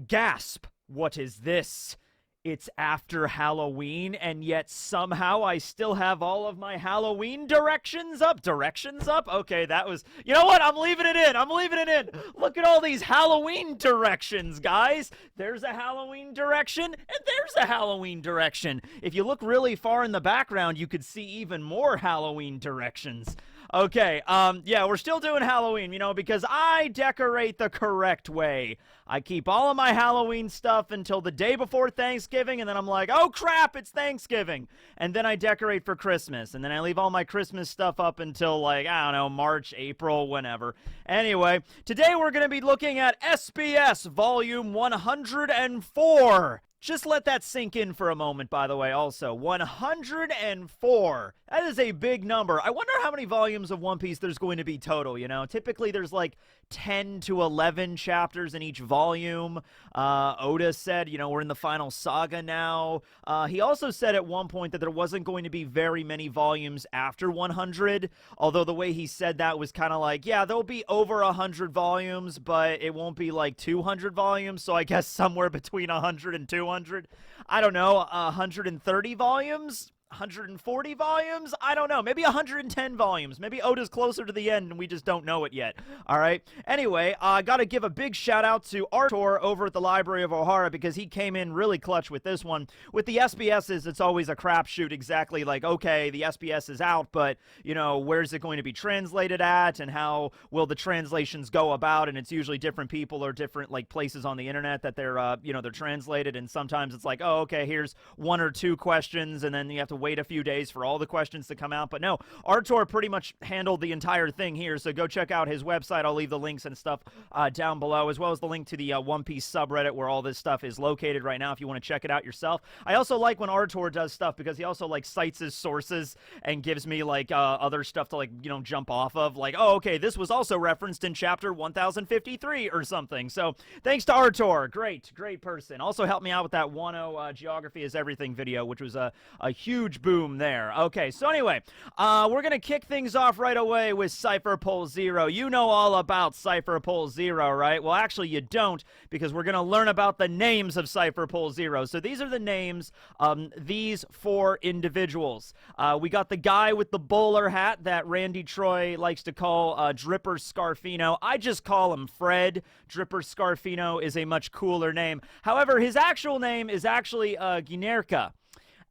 Gasp! What is this? It's after Halloween, and yet somehow I still have all of my Halloween directions up. Directions up? Okay, that was... You know what? I'm leaving it in. I'm leaving it in. Look at all these Halloween directions, guys. There's a Halloween direction, and there's a Halloween direction. If you look really far in the background, you could see even more Halloween directions. Okay, yeah, we're still doing Halloween, you know, because I decorate the correct way. I keep all of my Halloween stuff until the day before Thanksgiving, and then I'm like, oh crap, it's Thanksgiving. And then I decorate for Christmas, and then I leave all my Christmas stuff up until, like, I don't know, March, April, whenever. Anyway, today we're going to be looking at SBS Volume 104. Just let that sink in for a moment, by the way, also. 104. That is a big number. I wonder how many volumes of One Piece there's going to be total, you know? Typically, there's like 10 to 11 chapters in each volume. Oda said, you know, we're in the final saga now. He also said at one point that there wasn't going to be very many volumes after 100, although the way he said that was kind of like, yeah, there'll be over 100 volumes, but it won't be like 200 volumes, so I guess somewhere between 100 and 200. I don't know, 130 volumes? 140 volumes? I don't know. Maybe 110 volumes. Maybe Oda's closer to the end and we just don't know it yet. All right. Anyway, I got to give a big shout out to Artur over at the Library of Ohara because he came in really clutch with this one. With the SBSs, it's always a crapshoot exactly like, okay, the SBS is out, but, you know, where's it going to be translated at and how will the translations go about? And it's usually different people or different, like, places on the internet that they're, you know, they're translated. And sometimes it's like, oh, okay, here's one or two questions and then you have to wait a few days for all the questions to come out. But no, Artur pretty much handled the entire thing here, so go check out his website. I'll leave the links and stuff down below, as well as the link to the One Piece subreddit where all this stuff is located right now if you want to check it out yourself. I also like when Artur does stuff because he also like cites his sources and gives me like other stuff to like, you know, jump off of, like, oh, okay, this was also referenced in chapter 1053 or something. So thanks to Artur. Great person. Also helped me out with that 1.0 Geography is Everything video, which was a huge boom there. Okay, so anyway, we're gonna kick things off right away with Cipher Pol Zero. You know all about Cipher Pol Zero, right? Well, actually, you don't, because we're gonna learn about the names of Cipher Pol Zero. So these are the names of these four individuals. We got the guy with the bowler hat that Randy Troy likes to call Dripper Scarfino. I just call him Fred. Dripper Scarfino is a much cooler name. However, his actual name is actually Ginerka.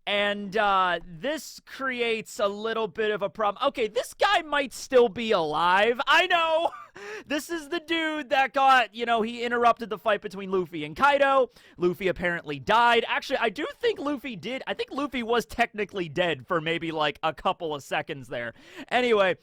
And this creates a little bit of a problem. Okay, this guy might still be alive. I know. This is the dude that got, you know, he interrupted the fight between Luffy and Kaido. Luffy apparently died. Actually, I do think Luffy did. I think Luffy was technically dead for maybe like a couple of seconds there. Anyway,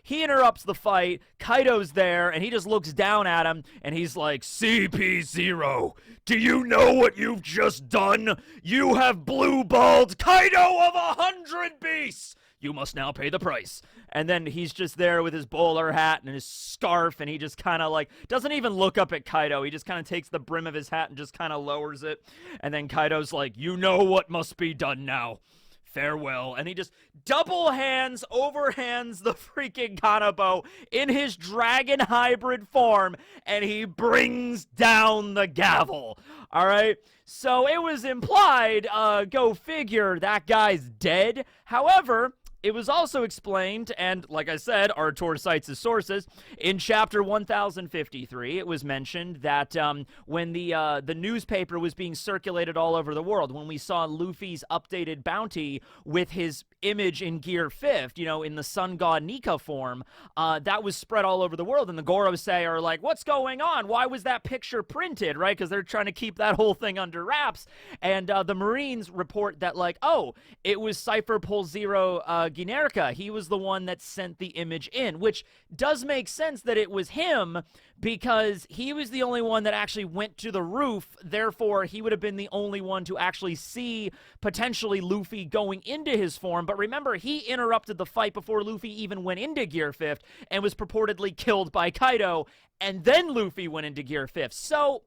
he interrupts the fight. Kaido's there, and he just looks down at him, and he's like, CP0, do you know what you've just done? You have blue-balled Kaido of 100 beasts! You must now pay the price. And then he's just there with his bowler hat and his scarf, and he just kind of like, doesn't even look up at Kaido. He just kind of takes the brim of his hat and just kind of lowers it. And then Kaido's like, you know what must be done now. Farewell. And he just double hands, overhands the freaking Kanabo in his dragon hybrid form, and he brings down the gavel. All right? So it was implied, go figure, that guy's dead. However, it was also explained, and like I said, Artur cites his sources, in chapter 1053, it was mentioned that when the newspaper was being circulated all over the world, when we saw Luffy's updated bounty with his image in Gear 5th, you know, in the sun god Nika form, that was spread all over the world, and the Gorosei are like, what's going on? Why was that picture printed, right? Because they're trying to keep that whole thing under wraps, and the Marines report that, like, oh, it was Cipher Pol Zero Ginerka. He was the one that sent the image in, which does make sense that it was him because he was the only one that actually went to the roof. Therefore, he would have been the only one to actually see potentially Luffy going into his form. But remember, he interrupted the fight before Luffy even went into Gear 5th and was purportedly killed by Kaido, and then Luffy went into Gear 5th. So,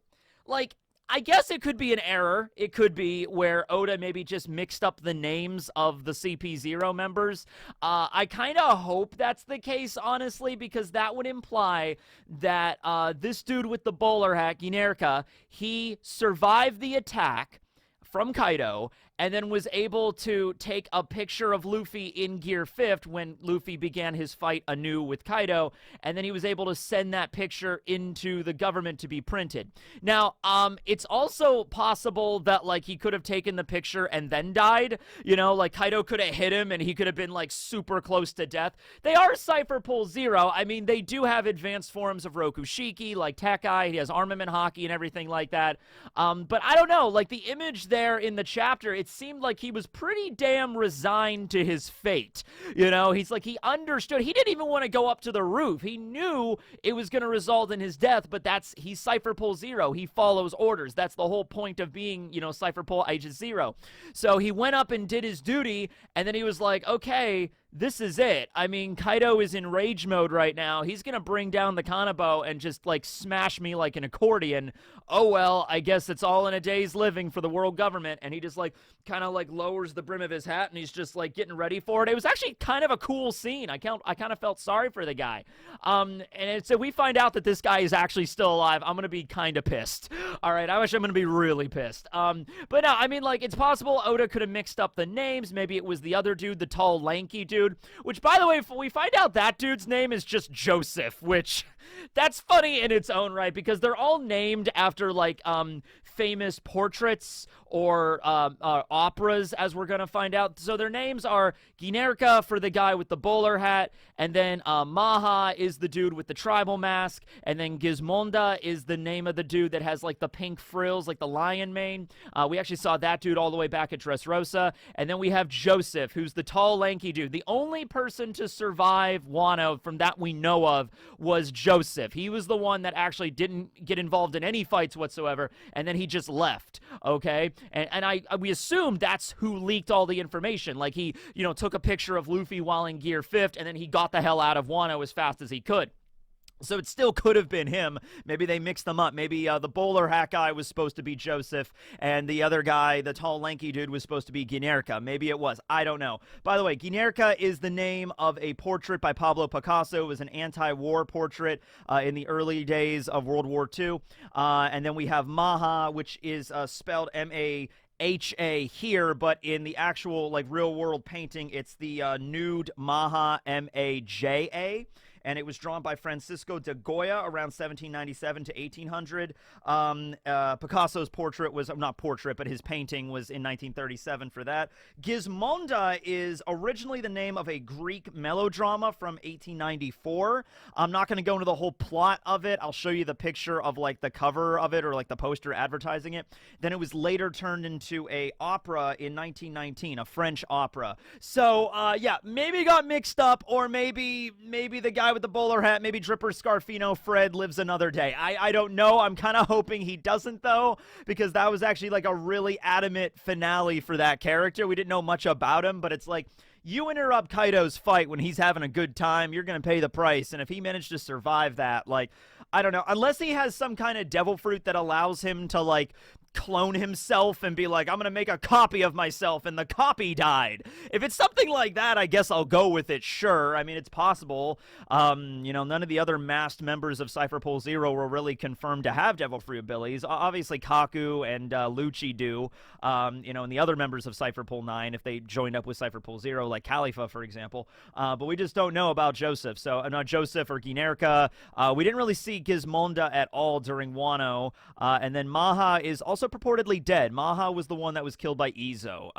like, I guess it could be an error. It could be where Oda maybe just mixed up the names of the CP0 members. I kind of hope that's the case, honestly, because that would imply that this dude with the bowler hat, Ginerka, he survived the attack from Kaido, and then was able to take a picture of Luffy in Gear 5th when Luffy began his fight anew with Kaido, and then he was able to send that picture into the government to be printed. Now, it's also possible that, like, he could have taken the picture and then died, you know, like, Kaido could have hit him and he could have been, like, super close to death. They are Cipher Pol Zero. I mean, they do have advanced forms of Rokushiki, like Tekai, he has armament hockey and everything like that, but I don't know, like, the image there in the chapter, it seemed like he was pretty damn resigned to his fate. You know, he's like, he understood. He didn't even want to go up to the roof. He knew it was going to result in his death, but he's Cipher Pol Zero. He follows orders. That's the whole point of being, you know, Cipher Pol Aegis Zero. So he went up and did his duty, and then he was like, okay, this is it. I mean, Kaido is in rage mode right now. He's going to bring down the Kanabo and just, like, smash me like an accordion. Oh, well, I guess it's all in a day's living for the world government. And he just, like, kind of, like, lowers the brim of his hat, and he's just, like, getting ready for it. It was actually kind of a cool scene. I kind of felt sorry for the guy. And so we find out that this guy is actually still alive. I'm going to be kind of pissed. All right, I wish I'm going to be really pissed. But no, I mean, like, it's possible Oda could have mixed up the names. Maybe it was the other dude, the tall, lanky dude. Which, by the way, we find out that dude's name is just Joseph, which that's funny in its own right because they're all named after, like, famous portraits or operas, as we're going to find out. So their names are Ginerka for the guy with the bowler hat, and then Maha is the dude with the tribal mask, and then Gizmonda is the name of the dude that has, like, the pink frills, like the lion mane. We actually saw that dude all the way back at Dressrosa. And then we have Joseph, who's the tall, lanky dude. The only person to survive Wano from that we know of was Joseph. He was the one that actually didn't get involved in any fights whatsoever, and then he just left, okay? And we assume that's who leaked all the information. Like, he, you know, took a picture of Luffy while in Gear 5th, and then he got the hell out of Wano as fast as he could. So it still could have been him. Maybe they mixed them up. Maybe the bowler hat guy was supposed to be Joseph, and the other guy, the tall, lanky dude, was supposed to be Ginerka. Maybe it was. I don't know. By the way, Ginerka is the name of a portrait by Pablo Picasso. It was an anti-war portrait in the early days of World War II. And then we have Maha, which is spelled M-A-H-A here, but in the actual, like, real-world painting, it's the nude Maha, M-A-J-A. And it was drawn by Francisco de Goya around 1797 to 1800. Picasso's portrait was, not portrait, but his painting was in 1937 for that. Gizmonda is originally the name of a Greek melodrama from 1894. I'm not going to go into the whole plot of it. I'll show you the picture of, like, the cover of it or, like, the poster advertising it. Then it was later turned into a opera in 1919, a French opera. So, yeah, maybe it got mixed up, or maybe the guy with the bowler hat, maybe Dripper Scarfino Fred lives another day. I don't know. I'm kind of hoping he doesn't, though, because that was actually, like, a really adamant finale for that character. We didn't know much about him, but it's like, you interrupt Kaido's fight when he's having a good time, you're going to pay the price. And if he managed to survive that, like, I don't know, unless he has some kind of devil fruit that allows him to, like, clone himself and be like, I'm going to make a copy of myself, and the copy died. If it's something like that, I guess I'll go with it, sure. I mean, it's possible. You know, none of the other masked members of Cipher Pol Zero were really confirmed to have devil fruit abilities. Obviously, Kaku and Lucci do. You know, and the other members of Cipher Pol 9, if they joined up with Cipher Pol Zero, like Khalifa, for example. But we just don't know about Joseph. So, not Joseph or Ginerka. We didn't really see Gizmonda at all during Wano. And then Maha is also purportedly dead. Maha was the one that was killed by Izo,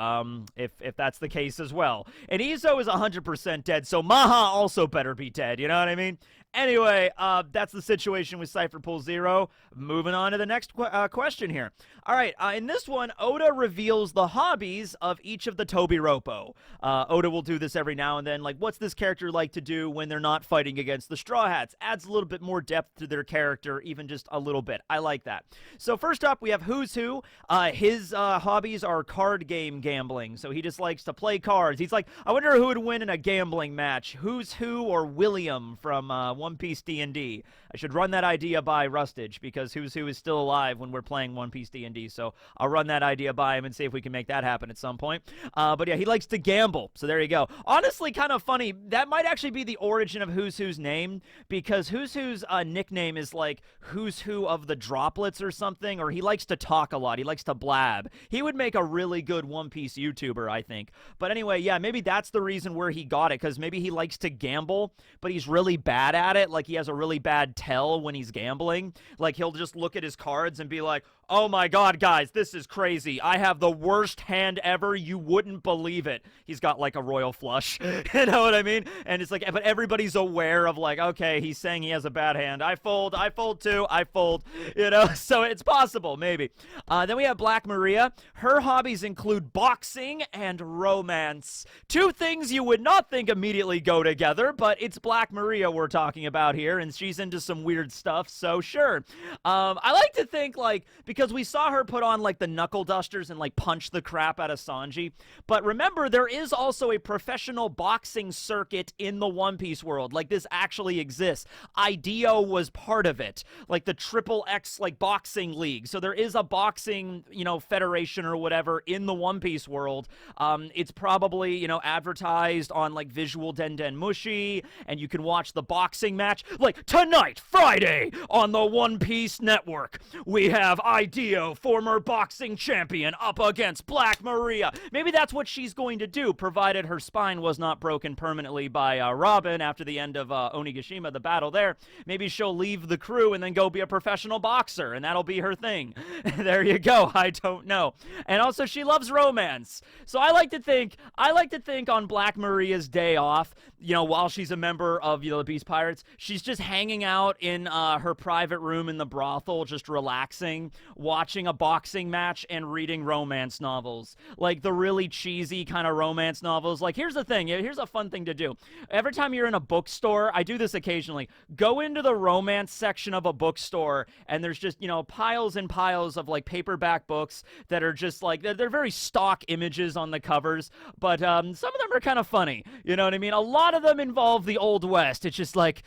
if that's the case as well. And Izo is 100% dead, so Maha also better be dead, you know what I mean? Anyway, that's the situation with Cipher Pol Zero. Moving on to the next question here. All right, in this one, Oda reveals the hobbies of each of the Tobi Roppo. Oda will do this every now and then, like, what's this character like to do when they're not fighting against the Straw Hats? Adds a little bit more depth to their character, even just a little bit. I like that. So first up, we have Who's Who. His hobbies are card game gambling, so he just likes to play cards. He's like, I wonder who would win in a gambling match, Who's Who or William from One Piece D&D. I should run that idea by Rustage, because Who's Who is still alive when we're playing One Piece D&D, so I'll run that idea by him and see if we can make that happen at some point. But yeah, he likes to gamble, so there you go. Honestly, kind of funny, that might actually be the origin of Who's Who's name, because Who's Who's nickname is like Who's Who of the Droplets or something, or he likes to talk a lot, he likes to blab. He would make a really good One Piece YouTuber, I think. But anyway, yeah, maybe that's the reason where he got it, because maybe he likes to gamble, but he's really bad at it. Like, he has a really bad tell when he's gambling. Like, he'll just look at his cards and be like, oh my god, guys, this is crazy. I have the worst hand ever. You wouldn't believe it. He's got like a royal flush. You know what I mean? And it's like, but everybody's aware of like, okay, he's saying he has a bad hand. I fold too. I fold, you know? So it's possible, maybe. Then we have Black Maria. Her hobbies include boxing and romance. Two things you would not think immediately go together, but it's Black Maria we're talking about here, and she's into some weird stuff, so sure. I like to think, like, because we saw her put on like the knuckle dusters and like punch the crap out of Sanji. But remember, there is also a professional boxing circuit in the One Piece world. Like, this actually exists. IDEO was part of it, like the Triple X like boxing league. So there is a boxing, you know, federation or whatever in the One Piece world. It's probably, you know, advertised on like Visual Den Den Mushi, and you can watch the boxing match like tonight, Friday, on the One Piece network. We have IDEO, former boxing champion, up against Black Maria. Maybe that's what she's going to do, provided her spine was not broken permanently by Robin after the end of Onigashima, the battle there. Maybe she'll leave the crew and then go be a professional boxer, and that'll be her thing. There you go. I don't know. And also, she loves romance. So I like to think on Black Maria's day off, you know, while she's a member of, you know, the Beast Pirates, she's just hanging out in her private room in the brothel, just relaxing, watching a boxing match and reading romance novels. Like the really cheesy kind of romance novels. Like, here's the thing. Here's a fun thing to do. Every time you're in a bookstore, I do this occasionally, go into the romance section of a bookstore, and there's just, you know, piles and piles of like paperback books that are just like, they're very stock images on the covers, but some of them are kind of funny. You know what I mean? A lot of them involve the Old West. It's just like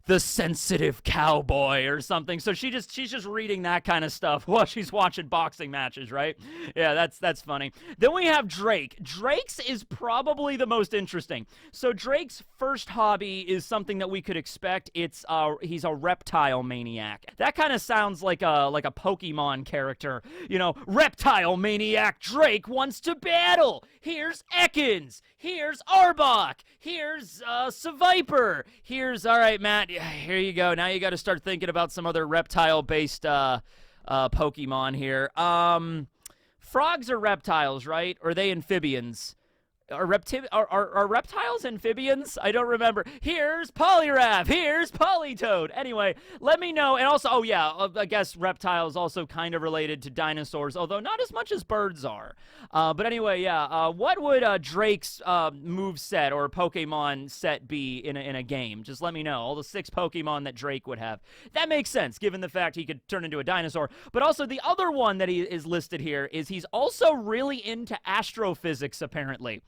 the sensitive cowboy or something. So she's just reading that kind of stuff while she's watching boxing matches, right? Yeah, that's funny. Then we have Drake. Drake's is probably the most interesting. So Drake's first hobby is something that we could expect. It's he's a reptile maniac. That kind of sounds like a Pokemon character. You know, reptile maniac Drake wants to battle. Here's Ekans. Here's Arbok. Here's Seviper. Here's, all right, Matt, here you go. Now you got to start thinking about some other reptile-based Pokemon here. Frogs are reptiles, right? Or are they amphibians? Are reptiles amphibians? I don't remember. Here's Poliwrath. Here's Politoed. Anyway, let me know. And also, oh yeah, I guess reptiles also kind of related to dinosaurs, although not as much as birds are. But anyway, yeah. What would Drake's move set or Pokemon set be in a game? Just let me know. All the 6 Pokemon that Drake would have. That makes sense, given the fact he could turn into a dinosaur. But also, the other one that he is listed here is he's also really into astrophysics, apparently.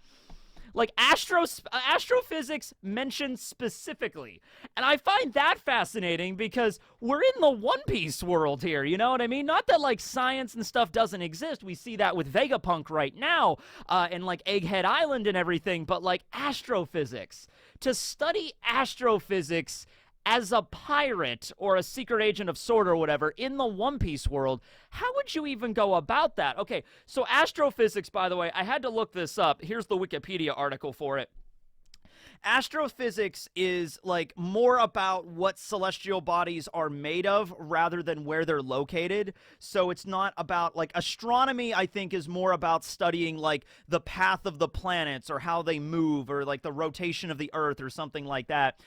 Like, astrophysics mentioned specifically. And I find that fascinating because we're in the One Piece world here, you know what I mean? Not that, like, science and stuff doesn't exist. We see that with Vegapunk right now, and, like, Egghead Island and everything, but, like, astrophysics. To study astrophysics as a pirate or a secret agent of S.W.O.R.D. or whatever in the One Piece world, how would you even go about that? Okay, so astrophysics, by the way, I had to look this up. Here's the Wikipedia article for it. Astrophysics is like more about what celestial bodies are made of rather than where they're located. So it's not about, like, astronomy, I think, is more about studying like the path of the planets or how they move or like the rotation of the Earth or something like that.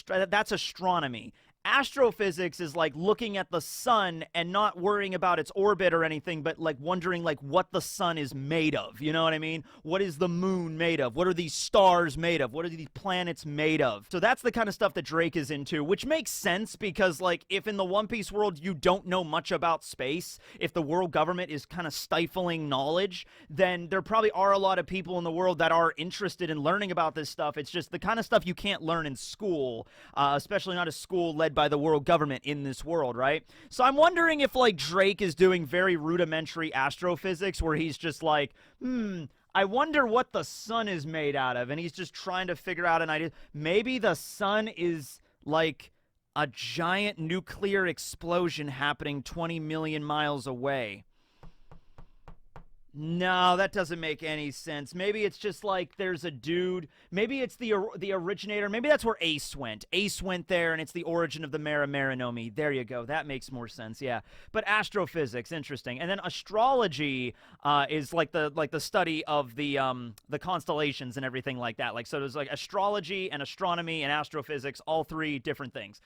That's astronomy. Astrophysics is like looking at the sun and not worrying about its orbit or anything, but like wondering like what the sun is made of. You know what I mean? What is the moon made of? What are these stars made of? What are these planets made of? So that's the kind of stuff that Drake is into, which makes sense because like if in the One Piece world you don't know much about space, if the world government is kind of stifling knowledge, then there probably are a lot of people in the world that are interested in learning about this stuff. It's just the kind of stuff you can't learn in school, especially not a school led by the world government in this world, right? So I'm wondering if like Drake is doing very rudimentary astrophysics where he's just like, I wonder what the sun is made out of, and he's just trying to figure out an idea. Maybe the sun is like a giant nuclear explosion happening 20 million miles away. No, that doesn't make any sense. Maybe it's just like there's a dude. Maybe it's the originator. Maybe that's where Ace went. Ace went there, and it's the origin of the Nomi. There you go. That makes more sense. Yeah. But astrophysics, interesting. And then astrology is like the study of the constellations and everything like that. Like so, there's like astrology and astronomy and astrophysics, all three different things.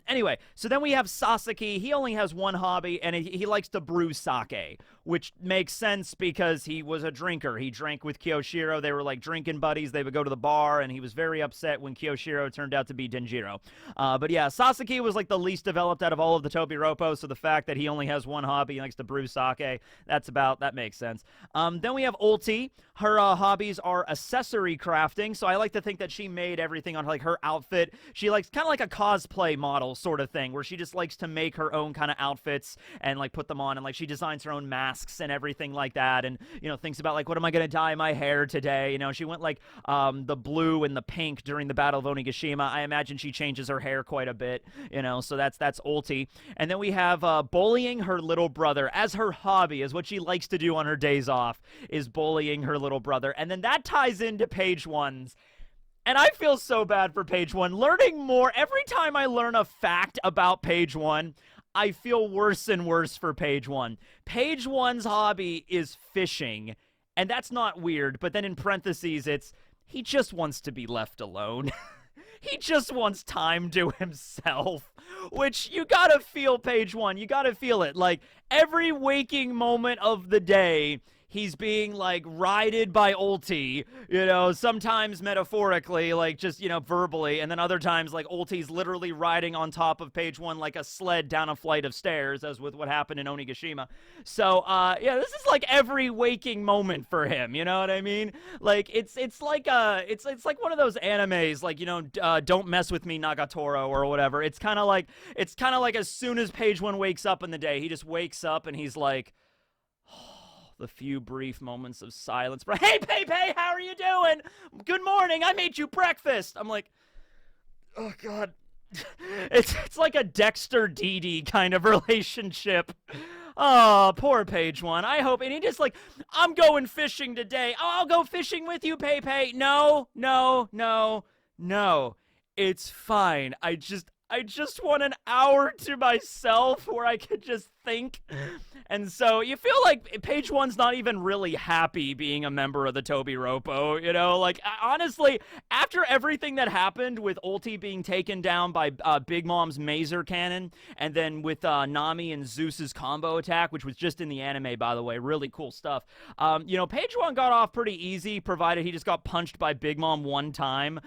Anyway, so then we have Sasaki. He only has one hobby, and he likes to brew sake, which makes sense because he was a drinker. He drank with Kyoshiro. They were like drinking buddies. They would go to the bar, and he was very upset when Kyoshiro turned out to be Denjiro. But yeah, Sasaki was like the least developed out of all of the Tobi Roppo, so the fact that he only has one hobby, he likes to brew sake, that makes sense. Then we have Ulti. Her hobbies are accessory crafting, so I like to think that she made everything on like her outfit. She likes kind of like a cosplay model sort of thing, where she just likes to make her own kind of outfits and like put them on, and like she designs her own masks and everything like that, and you know, thinks about like, what am I gonna dye my hair today? You know, she went like the blue and the pink during the Battle of Onigashima. I imagine she changes her hair quite a bit, you know, so that's Ulti. And then we have bullying her little brother as her hobby, is what she likes to do on her days off, is bullying her little brother. And then that ties into page one's. And I feel so bad for page one. Learning more, every time I learn a fact about page one, I feel worse and worse for page one. Page one's hobby is fishing, and that's not weird, but then in parentheses, it's he just wants to be left alone. He just wants time to himself, which you gotta feel page one. You gotta feel it. Like, every waking moment of the day, he's being, like, rided by Ulti, you know, sometimes metaphorically, like, just, you know, verbally, and then other times, like, Ulti's literally riding on top of page one like a sled down a flight of stairs, as with what happened in Onigashima. So, yeah, this is, like, every waking moment for him, you know what I mean? Like, it's like one of those animes, like, you know, Don't Mess With Me, Nagatoro, or whatever. It's kind of like as soon as page one wakes up in the day, he just wakes up and he's like, the few brief moments of silence. Hey, Pepe, how are you doing? Good morning. I made you breakfast. I'm like, oh, God. It's like a Dexter Dee Dee kind of relationship. Oh, poor page one. I hope. And he just like, I'm going fishing today. Oh, I'll go fishing with you, Pepe. No. It's fine. I just want an hour to myself where I could just think. And so you feel like page one's not even really happy being a member of the Tobi Roppo, you know? Like, honestly, after everything that happened with Ulti being taken down by Big Mom's Mazer Cannon, and then with Nami and Zeus's combo attack, which was just in the anime, by the way, really cool stuff. You know, page one got off pretty easy, provided he just got punched by Big Mom one time.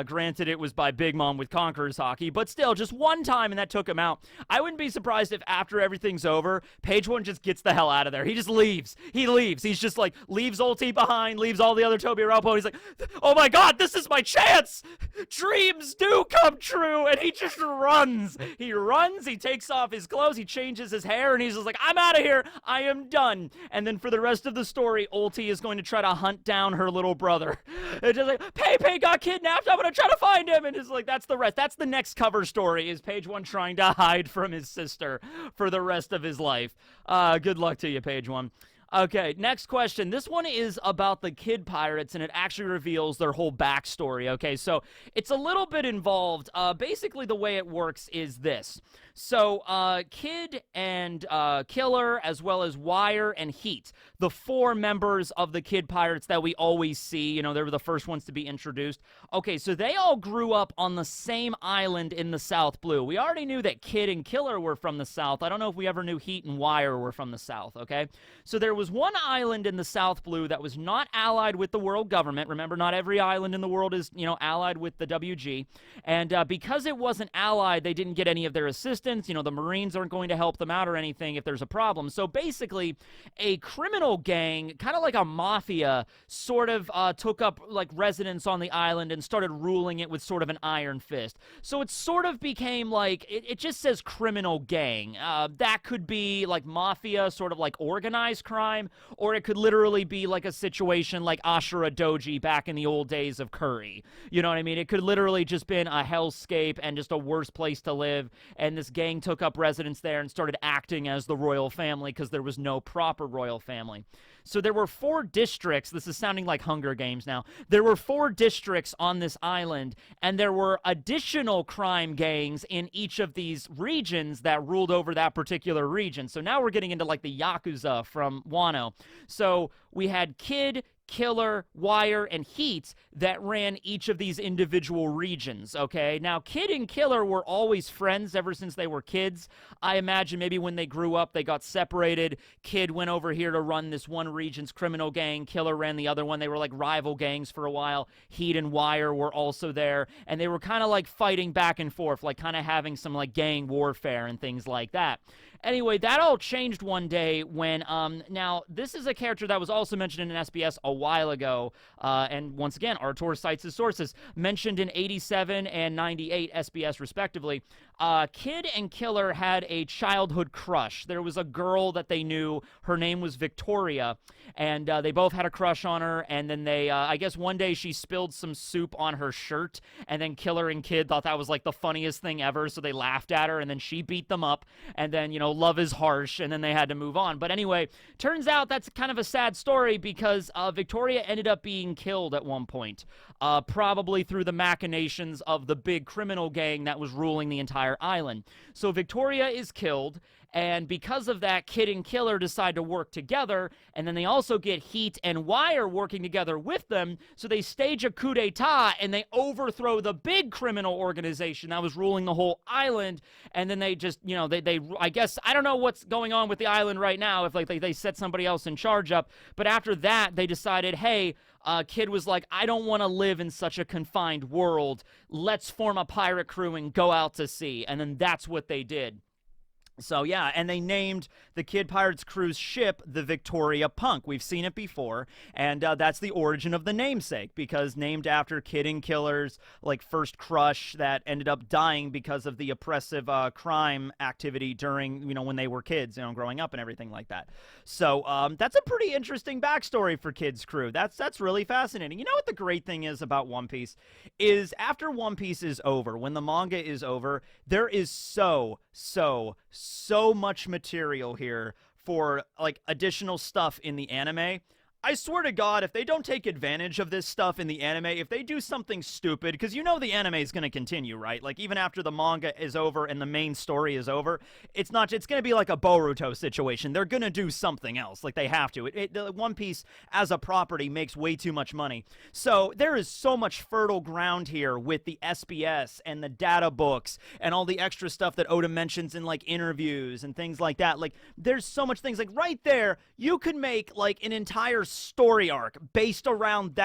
Granted, it was by Big Mom with Conqueror's Haki, but still, just one time, and that took him out. I wouldn't be surprised if after everything's over, page one just gets the hell out of there. He just leaves. He leaves. He's just like, leaves Ulti behind, leaves all the other Tobi Roppo. He's like, oh my God, this is my chance. Dreams do come true. And he just runs. He runs. He takes off his clothes. He changes his hair. And he's just like, I'm out of here. I am done. And then for the rest of the story, Ulti is going to try to hunt down her little brother. It's just like, Pepe got kidnapped. I'm going to try to find him. And it's like, that's the rest. That's the next cover story, is page one trying to hide from his sister for the rest of his life. Good luck to you, page one. Okay, next question. This one is about the Kid Pirates, and it actually reveals their whole backstory, okay? So it's a little bit involved. Basically, the way it works is this. So, Kid and Killer, as well as Wire and Heat, the four members of the Kid Pirates that we always see, you know, they were the first ones to be introduced. Okay, so they all grew up on the same island in the South Blue. We already knew that Kid and Killer were from the South. I don't know if we ever knew Heat and Wire were from the South, okay? So there was one island in the South Blue that was not allied with the world government. Remember, not every island in the world is, you know, allied with the WG. And because it wasn't allied, they didn't get any of their assistance. You know, the Marines aren't going to help them out or anything if there's a problem. So basically, a criminal gang, kind of like a mafia, sort of took up like residence on the island and started ruling it with sort of an iron fist. So it sort of became like, it just says criminal gang. That could be like mafia, sort of like organized crime, or it could literally be like a situation like Ashura Doji back in the old days of Curry. You know what I mean? It could literally just been a hellscape and just a worse place to live, and this gang took up residence there and started acting as the royal family because there was no proper royal family. So there were 4 districts. This is sounding like Hunger Games now. There were 4 districts on this island, and there were additional crime gangs in each of these regions that ruled over that particular region. So now we're getting into like the Yakuza from Wano. So we had Kid, Killer, Wire, and Heat that ran each of these individual regions, okay? Now, Kid and Killer were always friends ever since they were kids. I imagine maybe when they grew up, they got separated. Kid went over here to run this one region's criminal gang. Killer ran the other one. They were like rival gangs for a while. Heat and Wire were also there, and they were kind of like fighting back and forth, like kind of having some like gang warfare and things like that. Anyway, that all changed one day when, now, this is a character that was also mentioned in an SBS a while ago, and once again, Artur cites his sources, mentioned in 87 and 98 SBS respectively. Kid and Killer had a childhood crush. There was a girl that they knew, her name was Victoria, and they both had a crush on her, and then they, I guess one day she spilled some soup on her shirt, and then Killer and Kid thought that was like the funniest thing ever, so they laughed at her, and then she beat them up, and then, you know, love is harsh, and then they had to move on. But anyway, turns out that's kind of a sad story because Victoria ended up being killed at one point, probably through the machinations of the big criminal gang that was ruling the entire island. So Victoria is killed, and because of that, Kid and Killer decide to work together, and then they also get Heat and Wire working together with them, so they stage a coup d'etat, and they overthrow the big criminal organization that was ruling the whole island, and then they just, you know, they I guess, I don't know what's going on with the island right now, if like they set somebody else in charge up, but after that, they decided, hey, Kid was like, I don't want to live in such a confined world, let's form a pirate crew and go out to sea, and then that's what they did. So, yeah, and they named the Kid Pirates crew's ship the Victoria Punk. We've seen it before, and that's the origin of the namesake, because named after Kid and Killer's, like, first crush that ended up dying because of the oppressive crime activity during, you know, when they were kids, you know, growing up and everything like that. So, that's a pretty interesting backstory for Kid's crew. That's really fascinating. You know what the great thing is about One Piece? Is after One Piece is over, when the manga is over, there is so much material here for, like, additional stuff in the anime. I swear to God, if they don't take advantage of this stuff in the anime, if they do something stupid, because you know the anime is going to continue, right? Like, even after the manga is over and the main story is over, it's going to be like a Boruto situation. They're going to do something else. Like, they have to. One Piece, as a property, makes way too much money. So, there is so much fertile ground here with the SBS and the data books and all the extra stuff that Oda mentions in, like, interviews and things like that. Like, there's so much things. Like, right there, you could make, like, an entire story arc based around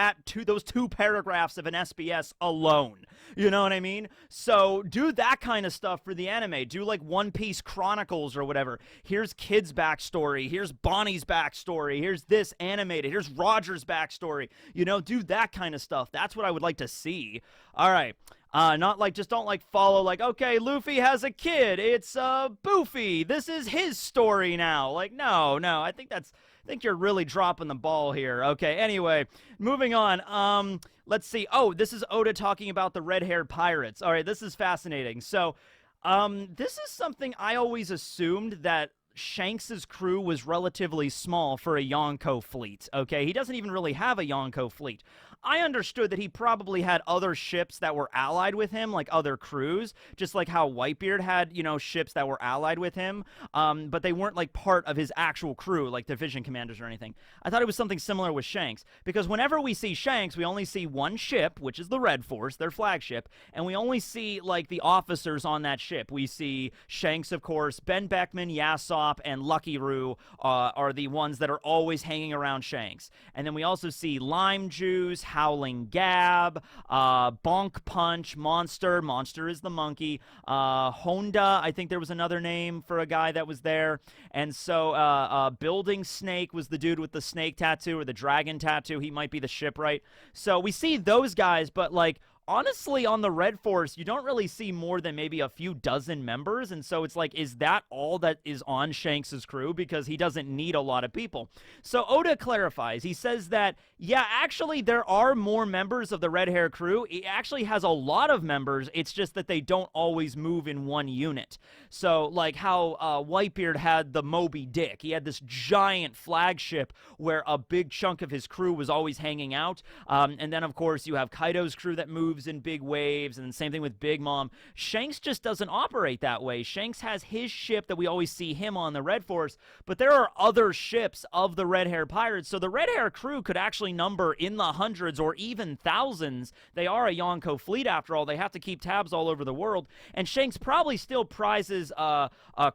those 2 paragraphs of an SBS alone. You know what I mean? So do that kind of stuff for the anime. Do like One Piece Chronicles or whatever. Here's Kid's backstory. Here's Bonnie's backstory. Here's this animated. Here's Roger's backstory. You know, do that kind of stuff. That's what I would like to see. All right. Not like, just don't like follow like, okay, Luffy has a kid. It's Boofy. This is his story now. Like, no. I think you're really dropping the ball here. Okay, anyway, moving on. Let's see. Oh, this is Oda talking about the red-haired pirates. All right, this is fascinating. So, this is something I always assumed that Shanks's crew was relatively small for a Yonko fleet, okay? He doesn't even really have a Yonko fleet. I understood that he probably had other ships that were allied with him, like other crews, just like how Whitebeard had, ships that were allied with him, but they weren't like part of his actual crew, like division commanders or anything. I thought it was something similar with Shanks, because whenever we see Shanks, we only see one ship, which is the Red Force, their flagship, and we only see like the officers on that ship. We see Shanks, of course, Ben Beckman, Yasopp, and Lucky Roo are the ones that are always hanging around Shanks. And then we also see Lime Juice, Howling Gab, Bonk Punch, Monster is the monkey, Honda, I think there was another name for a guy that was there, and so Building Snake was the dude with the snake tattoo, or the dragon tattoo. He might be the shipwright. So we see those guys, but like, honestly, on the Red Force, you don't really see more than maybe a few dozen members, and so it's like, is that all that is on Shanks' crew? Because he doesn't need a lot of people. So Oda clarifies. He says that, yeah, actually, there are more members of the Red Hair crew. He actually has a lot of members. It's just that they don't always move in one unit. So, like how Whitebeard had the Moby Dick. He had this giant flagship where a big chunk of his crew was always hanging out. And then, of course, you have Kaido's crew that moves in big waves, and same thing with Big Mom. Shanks just doesn't operate that way. Shanks has his ship that we always see him on, the Red Force, but there are other ships of the Red Hair Pirates, so the Red Hair crew could actually number in the hundreds or even thousands. They are a Yonko fleet, after all. They have to keep tabs all over the world, and Shanks probably still prizes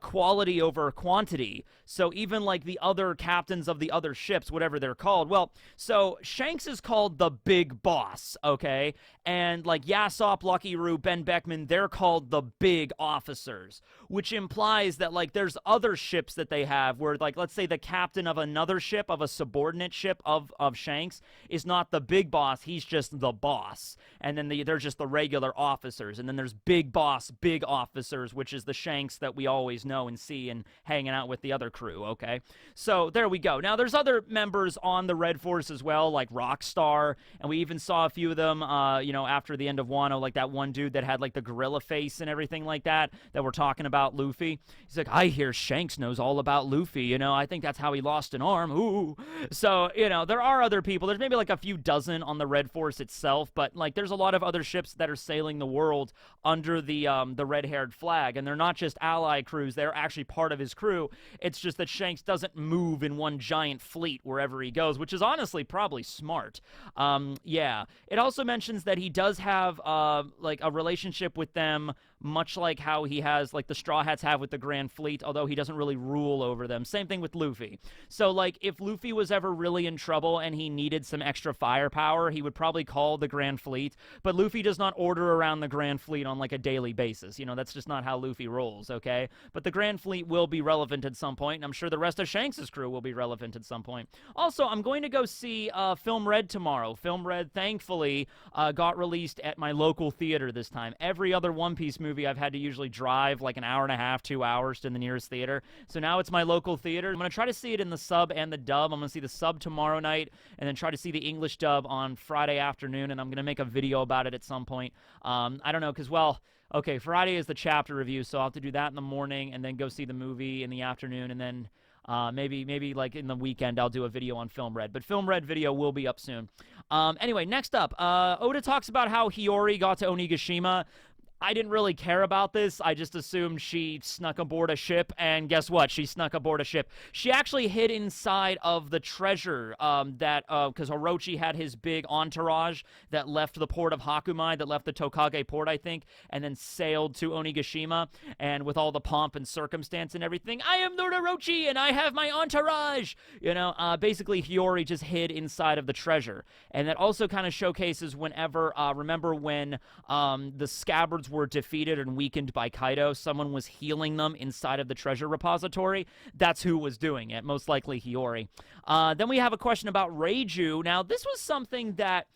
quality over quantity. So even like the other captains of the other ships, whatever they're called, well, so Shanks is called the Big Boss, okay? And like Yasopp, Lucky Roo, Ben Beckman, they're called the Big Officers, which implies that like there's other ships that they have where, like, let's say the captain of another ship, of a subordinate ship of Shanks, is not the big boss, he's just the boss. And then they're just the regular officers. And then there's Big Boss, Big Officers, which is the Shanks that we always know and see and hanging out with the other crew, okay? So there we go. Now there's other members on the Red Force as well, like Rockstar, and we even saw a few of them, after the end of Wano, like that one dude that had like the gorilla face and everything like that we're talking about Luffy. He's like, I hear Shanks knows all about Luffy, I think that's how he lost an arm. Ooh. So, there are other people. There's maybe like a few dozen on the Red Force itself, but like there's a lot of other ships that are sailing the world under the red-haired flag, and they're not just ally crews, they're actually part of his crew. It's just that Shanks doesn't move in one giant fleet wherever he goes, which is honestly probably smart. Yeah. It also mentions that he does have like a relationship with them, much like how he has, like the Straw Hats have with the Grand Fleet, although he doesn't really rule over them. Same thing with Luffy. So, like, if Luffy was ever really in trouble and he needed some extra firepower, he would probably call the Grand Fleet, but Luffy does not order around the Grand Fleet on, like, a daily basis. That's just not how Luffy rolls, okay? But the Grand Fleet will be relevant at some point, and I'm sure the rest of Shanks' crew will be relevant at some point. Also, I'm going to go see Film Red tomorrow. Film Red, thankfully, got released at my local theater this time. Every other One Piece movie I've had to usually drive like an hour and a half, 2 hours to the nearest theater. So now it's my local theater. I'm going to try to see it in the sub and the dub. I'm going to see the sub tomorrow night and then try to see the English dub on Friday afternoon, and I'm going to make a video about it at some point. I don't know, because, well, okay, Friday is the chapter review, so I'll have to do that in the morning and then go see the movie in the afternoon, and then maybe like in the weekend I'll do a video on Film Red, but Film Red video will be up soon. Anyway, next up, Oda talks about how Hiyori got to Onigashima. I didn't really care about this. I just assumed she snuck aboard a ship, and guess what? She snuck aboard a ship. She actually hid inside of the treasure because Orochi had his big entourage that left the port of Hakumai, that left the Tokage port, I think, and then sailed to Onigashima, and with all the pomp and circumstance and everything, I am Lord Orochi, and I have my entourage! Basically, Hiyori just hid inside of the treasure. And that also kind of showcases whenever, remember when the Scabbards were defeated and weakened by Kaido, someone was healing them inside of the treasure repository. That's who was doing it, most likely Hiyori. Then we have a question about Reiju. Now, this was something that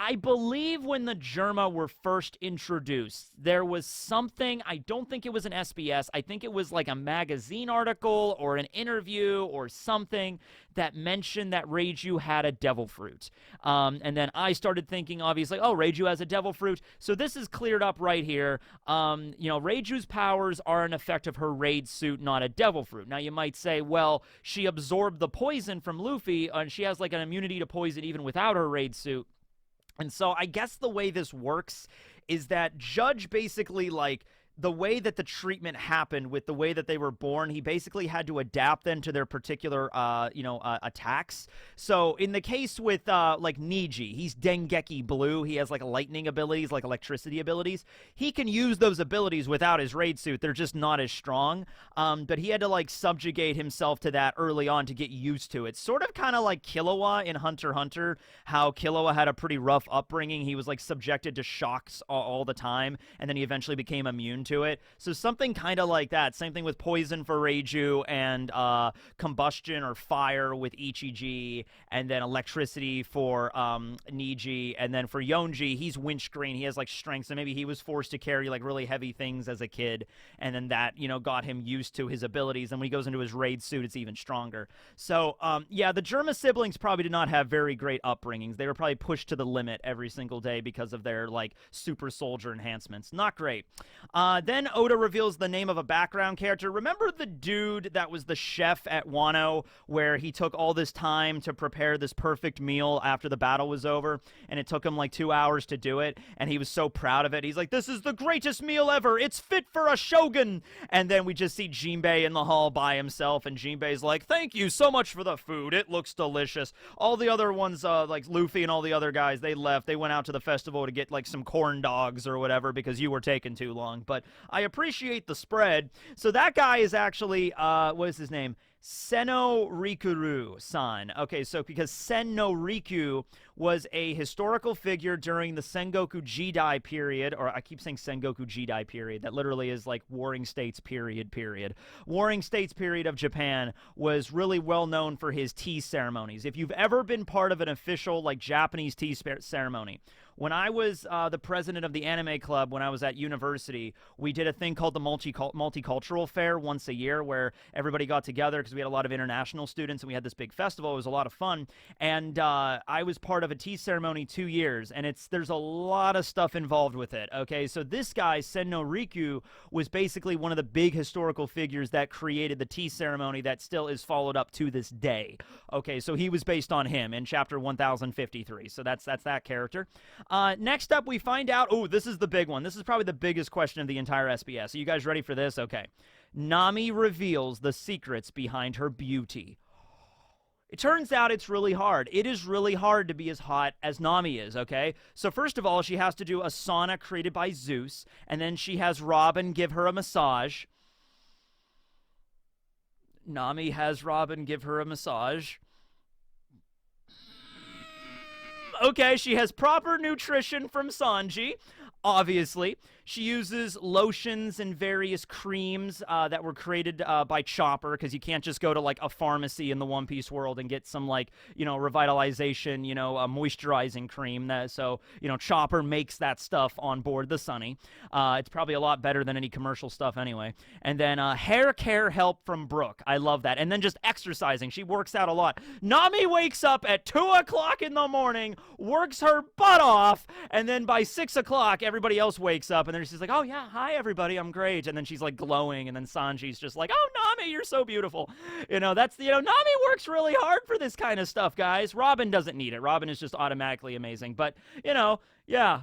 I believe when the Germa were first introduced, there was something, I don't think it was an SBS, I think it was like a magazine article or an interview or something that mentioned that Reiju had a devil fruit. And then I started thinking, obviously, oh, Reiju has a devil fruit. So this is cleared up right here. Reiju's powers are an effect of her raid suit, not a devil fruit. Now, you might say, well, she absorbed the poison from Luffy, and she has like an immunity to poison even without her raid suit. And so I guess the way this works is that Judge basically, like, the way that the treatment happened with the way that they were born, he basically had to adapt them to their particular, attacks. So in the case with, like, Niji, he's Dengeki Blue. He has, like, lightning abilities, like electricity abilities. He can use those abilities without his raid suit. They're just not as strong. But he had to, like, subjugate himself to that early on to get used to it. Sort of kind of like Killua in Hunter x Hunter, how Killua had a pretty rough upbringing. He was, like, subjected to shocks all the time, and then he eventually became immune to it. So something kind of like that. Same thing with poison for Reiju, and combustion or fire with Ichiji, and then electricity for Niji, and then for Yonji, he's windscreen. He has like strength, so maybe he was forced to carry like really heavy things as a kid, and then that, got him used to his abilities, and when he goes into his raid suit, it's even stronger. So yeah, the Germa siblings probably did not have very great upbringings. They were probably pushed to the limit every single day because of their like super soldier enhancements. Not great. Then Oda reveals the name of a background character. Remember the dude that was the chef at Wano, where he took all this time to prepare this perfect meal after the battle was over, and it took him like 2 hours to do it, and he was so proud of it. He's like, this is the greatest meal ever. It's fit for a shogun. And then we just see Jinbei in the hall by himself, and Jinbei's like, thank you so much for the food. It looks delicious. All the other ones, like Luffy and all the other guys, they left. They went out to the festival to get like some corn dogs or whatever because you were taking too long. But I appreciate the spread. So that guy is actually, what is his name? Senno Rikuru-san. Okay, so because Senno Riku was a historical figure during the Sengoku Jidai period, or I keep saying Sengoku Jidai period, that literally is like Warring States period. Warring States period of Japan was really well known for his tea ceremonies. If you've ever been part of an official like Japanese tea ceremony, when I was the president of the anime club when I was at university, we did a thing called the multicultural fair once a year where everybody got together because we had a lot of international students and we had this big festival. It was a lot of fun. And I was part of a tea ceremony 2 years, and there's a lot of stuff involved with it. Okay, so this guy, Senno Riku, was basically one of the big historical figures that created the tea ceremony that still is followed up to this day. Okay, so he was based on him in chapter 1053. So that's that character. Next up, we find out, oh, this is the big one. This is probably the biggest question of the entire SBS. Are you guys ready for this? Okay. Nami reveals the secrets behind her beauty. It turns out it's really hard. It is really hard to be as hot as Nami is, okay? So first of all, she has to do a sauna created by Zeus, and then she has Robin give her a massage. Nami has Robin give her a massage. Okay, she has proper nutrition from Sanji, obviously. She uses lotions and various creams that were created by Chopper, because you can't just go to, like, a pharmacy in the One Piece world and get some, like, revitalization, moisturizing cream. So, Chopper makes that stuff on board the Sunny. It's probably a lot better than any commercial stuff anyway. And then hair care help from Brooke. I love that. And then just exercising. She works out a lot. Nami wakes up at 2 o'clock in the morning, works her butt off, and then by 6 o'clock, everybody else wakes up, and then she's like, oh yeah, hi everybody, I'm great. And then she's like glowing, and then Sanji's just like, oh, Nami, you're so beautiful. Nami works really hard for this kind of stuff, guys. Robin doesn't need it. Robin is just automatically amazing. But, yeah,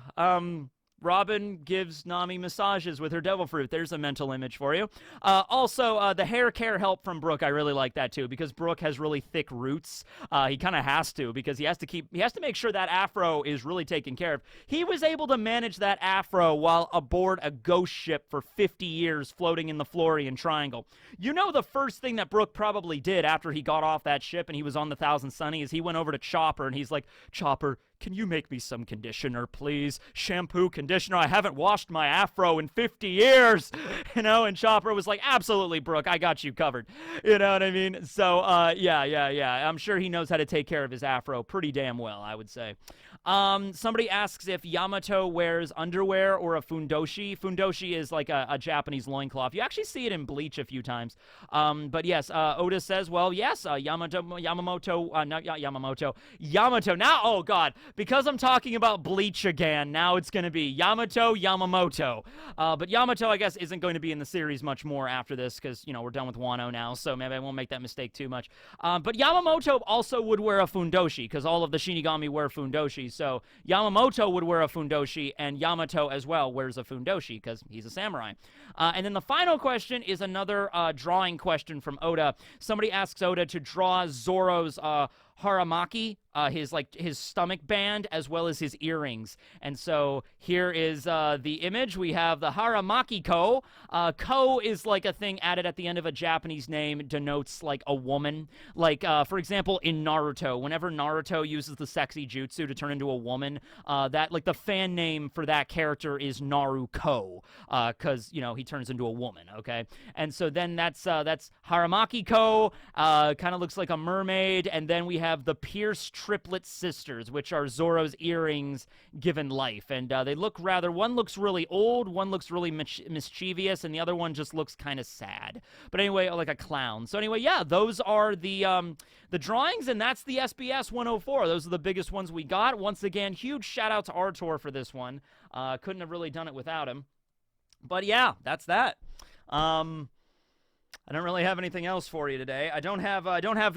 Robin gives Nami massages with her devil fruit. There's a mental image for you. Also, the hair care help from Brooke, I really like that too, because Brooke has really thick roots. He kind of has to, because he has to make sure that afro is really taken care of. He was able to manage that afro while aboard a ghost ship for 50 years floating in the Florian Triangle. The first thing that Brooke probably did after he got off that ship and he was on the Thousand Sunny is he went over to Chopper and he's like, Chopper, can you make me some conditioner, please? Shampoo, conditioner. I haven't washed my afro in 50 years. And Chopper was like, absolutely, Brooke, I got you covered. You know what I mean? So, yeah. I'm sure he knows how to take care of his afro pretty damn well, I would say. Somebody asks if Yamato wears underwear or a fundoshi. Fundoshi is like a Japanese loincloth. You actually see it in Bleach a few times. But yes, Oda says, well, yes, Yamato. Now, oh God, because I'm talking about Bleach again, now it's going to be Yamamoto. But Yamato, I guess, isn't going to be in the series much more after this because, we're done with Wano now, so maybe I won't make that mistake too much. But Yamamoto also would wear a fundoshi because all of the Shinigami wear fundoshis. So Yamamoto would wear a fundoshi, and Yamato as well wears a fundoshi because he's a samurai. And then the final question is another drawing question from Oda. Somebody asks Oda to draw Zoro's haramaki, his stomach band, as well as his earrings. And so here is the image. We have the haramaki ko. Ko is like a thing added at the end of a Japanese name, denotes like a woman. Like, for example, in Naruto, whenever Naruto uses the sexy jutsu to turn into a woman, that like the fan name for that character is Naruko, because he turns into a woman. Okay, and so then that's haramaki ko. Kind of looks like a mermaid, and then we have the pierced triplet sisters, which are Zoro's earrings given life. And they look one looks really old, one looks really mischievous, and the other one just looks kind of sad. But anyway, like a clown. So anyway, yeah, those are the drawings, and that's the SBS 104. Those are the biggest ones we got. Once again, huge shout out to Artur for this one. Couldn't have really done it without him. But yeah, that's that. I don't really have anything else for you today. I don't have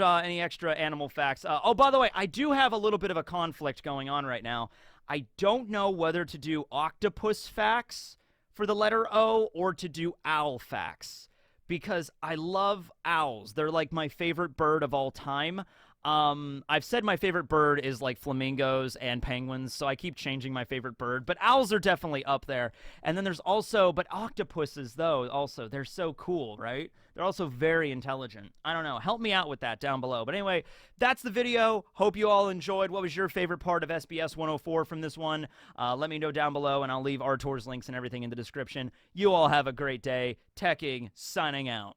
any extra animal facts. Oh, by the way, I do have a little bit of a conflict going on right now. I don't know whether to do octopus facts for the letter O or to do owl facts because I love owls. They're like my favorite bird of all time. I've said my favorite bird is like flamingos and penguins, so I keep changing my favorite bird, but owls are definitely up there. And then there's also, but octopuses though, also, they're so cool, right? They're also very intelligent. I don't know. Help me out with that down below. But anyway, that's the video. Hope you all enjoyed. What was your favorite part of SBS 104 from this one? Let me know down below, and I'll leave Artur's links and everything in the description. You all have a great day. Tekking, signing out.